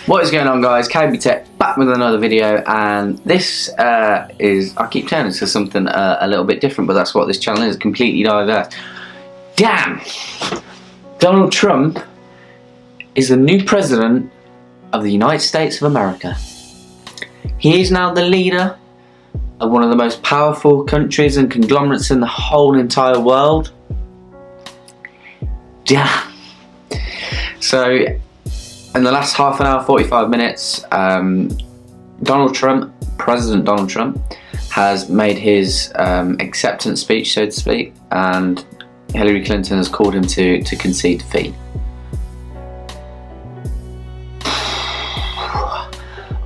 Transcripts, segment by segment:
What is going on, guys? KB Tech back with another video, and this is, I keep turning to something a little bit different, but that's what this channel is, completely diverse. Damn! Donald Trump is the new president of the United States of America. He is now the leader of one of the most powerful countries and conglomerates in the whole entire world. Damn! So, in the last half an hour, 45 minutes, Donald Trump, President Donald Trump, has made his acceptance speech, so to speak, and Hillary Clinton has called him to concede defeat.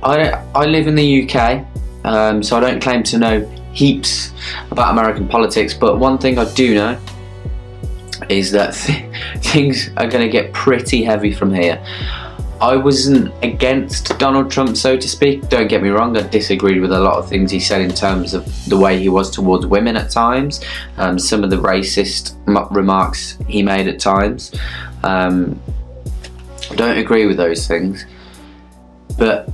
I live in the UK, so I don't claim to know heaps about American politics, but one thing I do know is that things are going to get pretty heavy from here. I wasn't against Donald Trump, so to speak, don't get me wrong. I disagreed with a lot of things he said in terms of the way he was towards women at times, some of the racist remarks he made at times. Don't agree with those things, but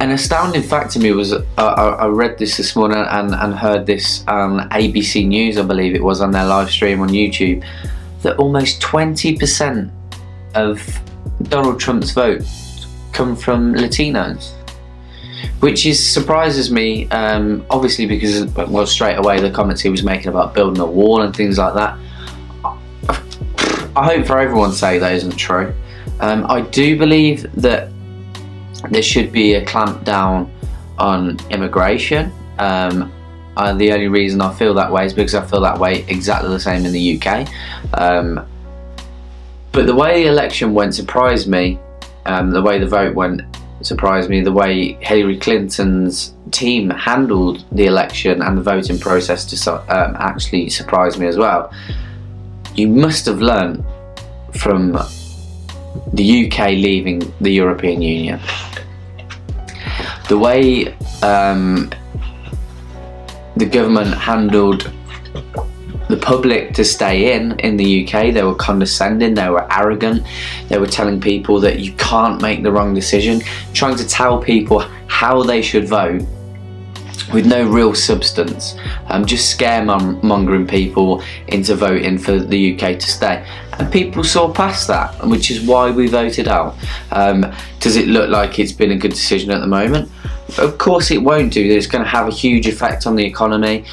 an astounding fact to me was I read this morning and heard this on ABC News, I believe it was, on their live stream on YouTube, that almost 20% of Donald Trump's votes come from Latinos, which surprises me, obviously because, well, straight away the comments he was making about building a wall and things like that. I hope for everyone's sake that isn't true. I do believe that there should be a clampdown on immigration. The only reason I feel that way is because I feel that way exactly the same in the UK. But the way the election went surprised me. The way the vote went surprised me. The way Hillary Clinton's team handled the election and the voting process actually surprised me as well. You must have learned from the UK leaving the European Union. The way the government handled the public to stay in the UK, they were condescending, they were arrogant, they were telling people that you can't make the wrong decision, trying to tell people how they should vote with no real substance, just scaremongering people into voting for the UK to stay. And people saw past that, which is why we voted out. Does it look like it's been a good decision at the moment? Of course it won't do. It's going to have a huge effect on the economy.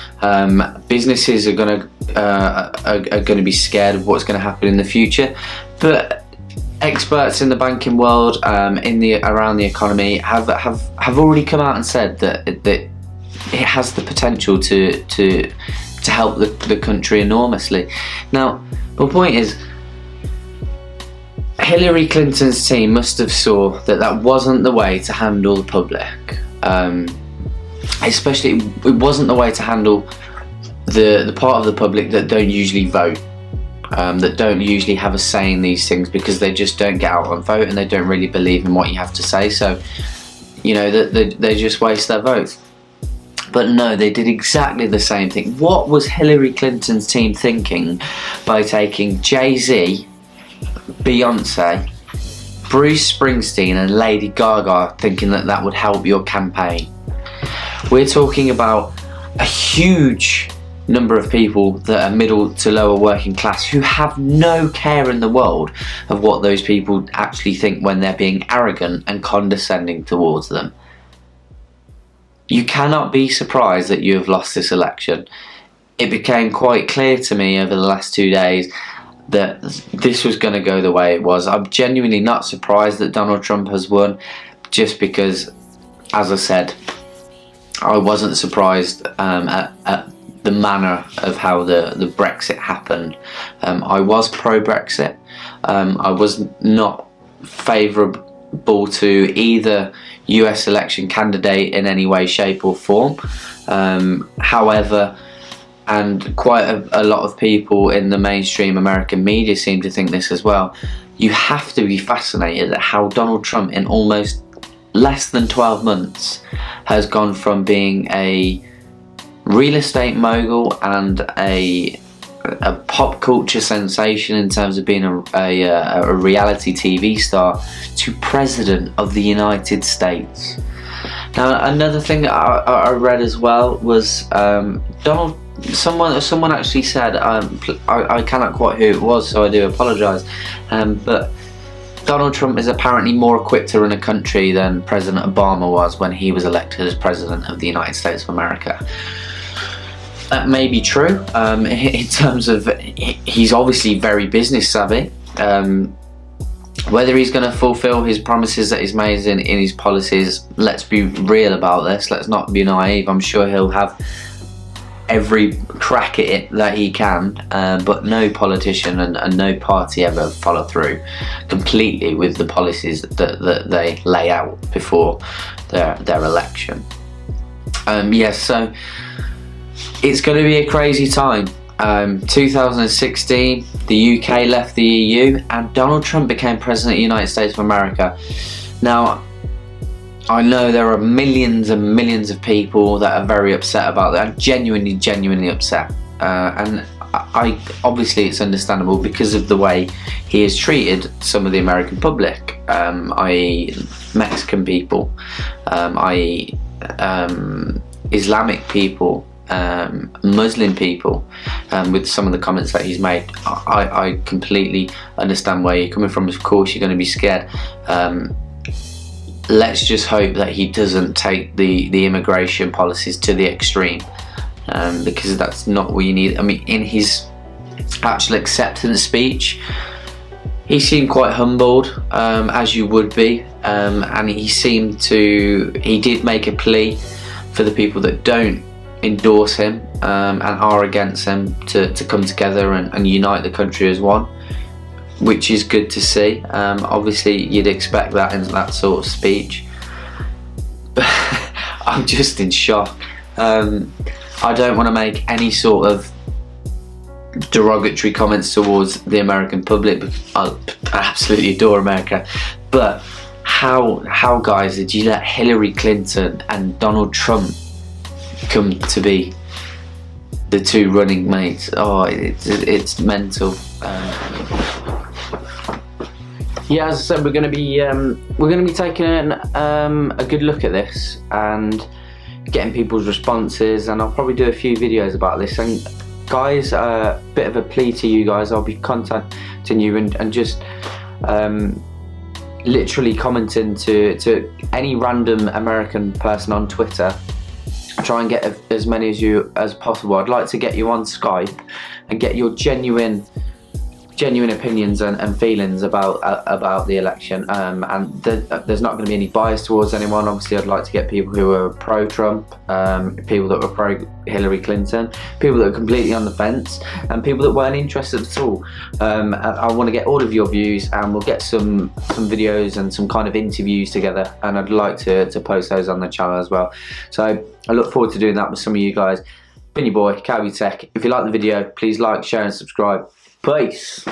Businesses are going to be scared of what's going to happen in the future. But experts in the banking world, around the economy, have already come out and said that it has the potential to help the country enormously. Now, my point is, Hillary Clinton's team must have saw that wasn't the way to handle the public. Especially, it wasn't the way to handle the part of the public that don't usually vote, that don't usually have a say in these things because they just don't get out and vote and they don't really believe in what you have to say. So, you know, they just waste their votes. But no, they did exactly the same thing. What was Hillary Clinton's team thinking by taking Jay-Z, Beyonce, Bruce Springsteen and Lady Gaga, thinking that would help your campaign? We're talking about a huge number of people that are middle to lower working class who have no care in the world of what those people actually think when they're being arrogant and condescending towards them. You cannot be surprised that you have lost this election. It became quite clear to me over the last 2 days that this was going to go the way it was. I'm genuinely not surprised that Donald Trump has won, just because, as I said, I wasn't surprised at the manner of how the Brexit happened. I was pro-Brexit. I was not favourable to either US election candidate in any way, shape or form. However, and quite a lot of people in the mainstream American media seem to think this as well, you have to be fascinated at how Donald Trump in almost less than 12 months has gone from being a real estate mogul and a a pop culture sensation in terms of being a reality TV star to President of the United States. Now, another thing I read as well was Donald. Someone actually said, I cannot quite who it was, so I do apologise. But Donald Trump is apparently more equipped to run a country than President Obama was when he was elected as President of the United States of America. That may be true in terms of he's obviously very business savvy. Whether he's going to fulfill his promises that he's made in his policies, let's be real about this. Let's not be naive. I'm sure he'll have every crack at it that he can, but no politician and no party ever follow through completely with the policies that they lay out before their election. So it's going to be a crazy time. 2016, the UK left the EU and Donald Trump became President of the United States of America. Now, I know there are millions and millions of people that are very upset about that, genuinely upset. And I obviously it's understandable because of the way he has treated some of the American public, i.e. Mexican people, i.e. Islamic people, Muslim people, with some of the comments that he's made. I completely understand where you're coming from. Of course you're going to be scared. Let's just hope that he doesn't take the immigration policies to the extreme, because that's not what you need. I mean, in his actual acceptance speech, he seemed quite humbled, as you would be, and he did make a plea for the people that don't endorse him and are against him to come together and unite the country as one, which is good to see. Obviously you'd expect that in that sort of speech. I'm just in shock. I don't want to make any sort of derogatory comments towards the American public, because I absolutely adore America, but how guys did you let Hillary Clinton and Donald Trump come to be the two running mates? Oh, it's mental. Yeah, as I said, we're going to be taking a good look at this and getting people's responses, and I'll probably do a few videos about this. And guys, a bit of a plea to you guys, I'll be contacting you and just literally commenting to any random American person on Twitter. Try and get as many as you as possible. I'd like to get you on Skype and get your genuine opinions and feelings about the election, and there's not going to be any bias towards anyone. Obviously I'd like to get people who are pro-Trump, people that were pro-Hillary Clinton, people that are completely on the fence, and people that weren't interested at all. I want to get all of your views, and we'll get some videos and some kind of interviews together, and I'd like to post those on the channel as well. So I look forward to doing that with some of you guys. Been your boy, Calby Tech. If you like the video, please like, share and subscribe. Peace.